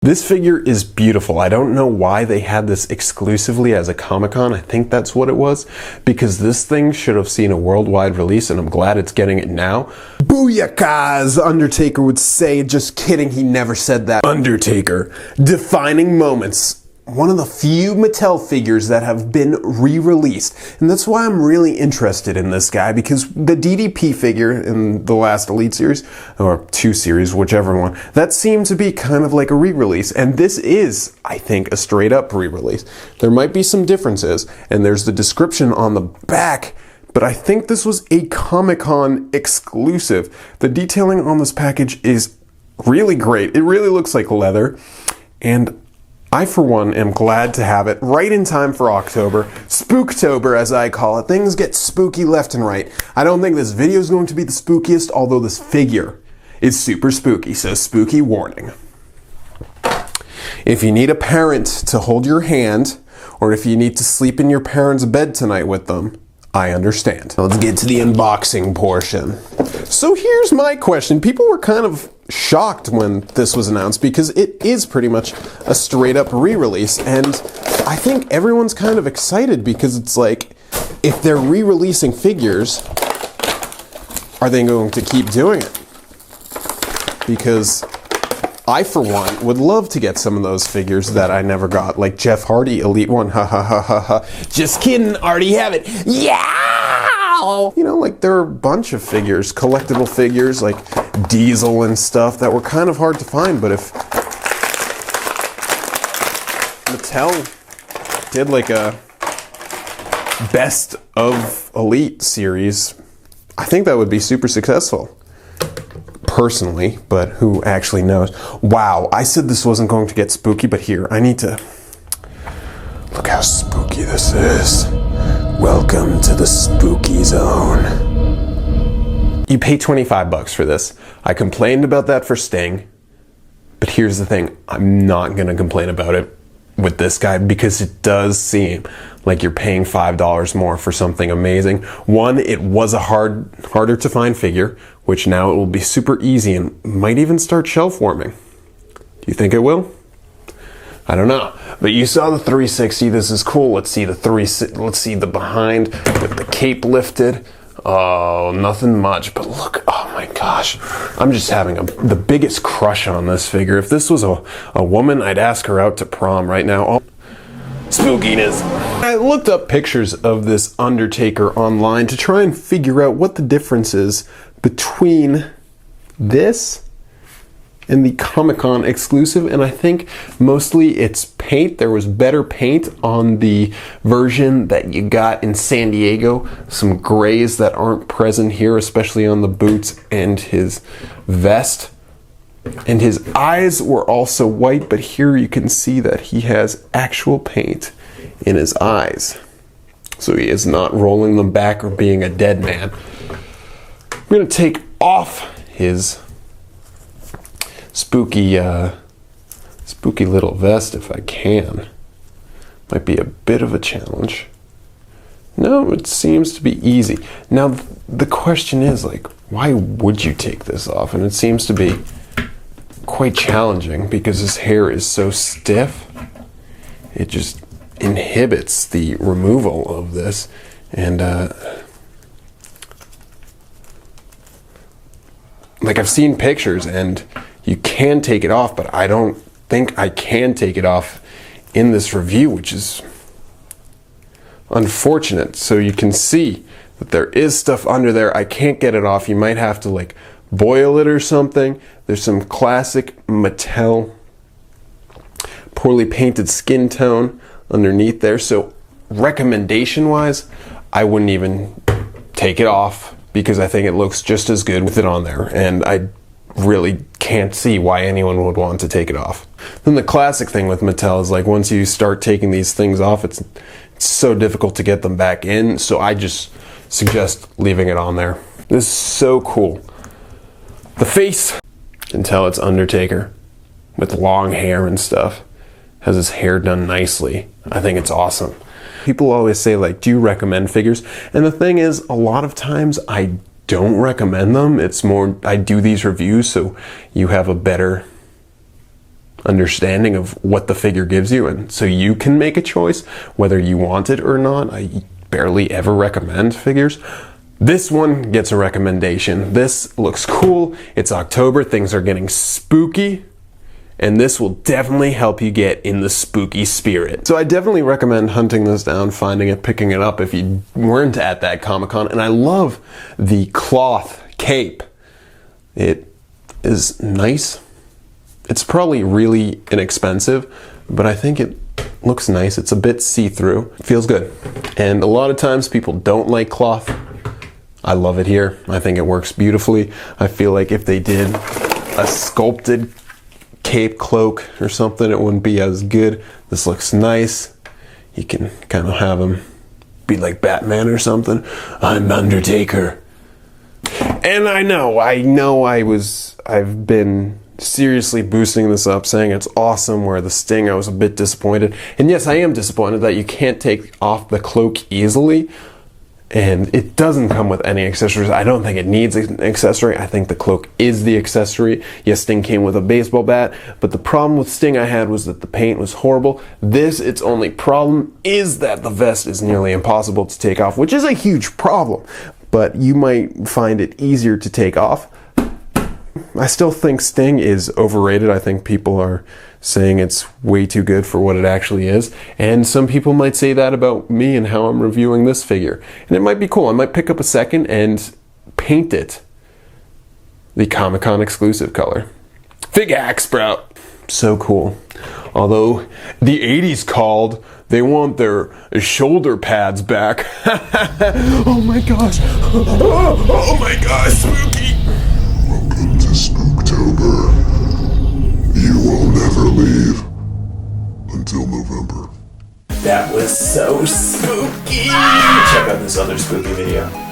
This figure is beautiful. I don't know why they had this exclusively as a Comic-Con. I think that's what it was, because this thing should have seen a worldwide release, and I'm glad it's getting it now. Booyaka, as Undertaker would say. Just kidding, he never said that. Undertaker, Defining Moments. One of the few Mattel figures that have been re-released. And that's why I'm really interested in this guy, because the DDP figure in the last Elite series, or 2 series, whichever one, that seemed to be kind of like a re-release. And this is, I think, a straight up re-release. There might be some differences, and there's the description on the back, but I think this was a Comic-Con exclusive. The detailing on this package is really great. It really looks like leather, and I, for one, am glad to have it right in time for October. Spooktober, as I call it. Things get spooky left and right. I don't think this video is going to be the spookiest, although this figure is super spooky, so spooky warning. If you need a parent to hold your hand, or if you need to sleep in your parents' bed tonight with them, I understand. Let's get to the unboxing portion. So here's my question. People were kind of shocked when this was announced because it is pretty much a straight up re-release, and I think everyone's kind of excited because it's like, if they're re-releasing figures, are they going to keep doing it? Because I, for one, would love to get some of those figures that I never got, like Jeff Hardy Elite 1, ha ha ha ha ha. Just kidding, already have it. Yeah! You know, like there are a bunch of figures, collectible figures, like Diesel and stuff that were kind of hard to find, but if Mattel did like a best of Elite series, I think that would be super successful. Personally, but who actually knows? Wow, I said this wasn't going to get spooky, but here, I need to look how spooky this is. Welcome to the spooky zone. You pay 25 bucks for this. I complained about that for Sting, but here's the thing, I'm not gonna complain about it with this guy because it does seem like you're paying $5 more for something amazing. One, it was a harder to find figure, which now it will be super easy and might even start shelf warming. Do you think it will? I don't know. But you saw the 360. This is cool. Let's see the behind with the cape lifted. Oh, nothing much. But look, oh my gosh. I'm just having the biggest crush on this figure. If this was a woman, I'd ask her out to prom right now. Oh, spookiness. I looked up pictures of this Undertaker online to try and figure out what the difference is between this and the Comic-Con exclusive, and I think mostly it's paint. There was better paint on the version that you got in San Diego. Some grays that aren't present here, especially on the boots and his vest. And his eyes were also white, but here you can see that he has actual paint in his eyes. So he is not rolling them back or being a dead man. I'm gonna take off his spooky little vest if I can. Might be a bit of a challenge. No, it seems to be easy. Now the question is, like, why would you take this off? And it seems to be quite challenging because his hair is so stiff. It just inhibits the removal of this, and like I've seen pictures and you can take it off, but I don't think I can take it off in this review, which is unfortunate. So you can see that there is stuff under there. I can't get it off. You might have to like boil it or something. There's some classic Mattel poorly painted skin tone underneath there. So recommendation wise, I wouldn't even take it off because I think it looks just as good with it on there, and I really can't see why anyone would want to take it off. Then the classic thing with Mattel is like once you start taking these things off, it's so difficult to get them back in, so I just suggest leaving it on there. This is so cool. The face, you can tell it's Undertaker with long hair and stuff. Has his hair done nicely. I think it's awesome. People always say, like, do you recommend figures? And the thing is, a lot of times I don't recommend them. It's more, I do these reviews so you have a better understanding of what the figure gives you, and so you can make a choice whether you want it or not. I barely ever recommend figures. This one gets a recommendation. This looks cool. It's October, things are getting spooky, and this will definitely help you get in the spooky spirit. So I definitely recommend hunting this down, finding it, picking it up if you weren't at that Comic-Con. And I love the cloth cape. It is nice. It's probably really inexpensive, but I think it looks nice. It's a bit see-through. It feels good. And a lot of times people don't like cloth. I love it here. I think it works beautifully. I feel like if they did a sculpted cape cloak or something, it wouldn't be as good. This looks nice. You can kind of have him be like Batman or something. I'm Undertaker. And I've been seriously boosting this up, saying it's awesome, where the Sting I was a bit disappointed. And yes, I am disappointed that you can't take off the cloak easily. And it doesn't come with any accessories. I don't think it needs an accessory. I think the cloak is the accessory. Yes, Sting came with a baseball bat, but the problem with Sting I had was that the paint was horrible. This, its only problem is that the vest is nearly impossible to take off, which is a huge problem, but you might find it easier to take off. I still think Sting is overrated. I think people are saying it's way too good for what it actually is. And some people might say that about me and how I'm reviewing this figure. And it might be cool. I might pick up a second and paint it the Comic-Con exclusive color. Fig Hack Sprout. So cool. Although the 80s called, they want their shoulder pads back. Oh my gosh. Oh my gosh, spooky. Welcome to Spooktober. You will never leave until November. That was so spooky. Check out this other spooky video.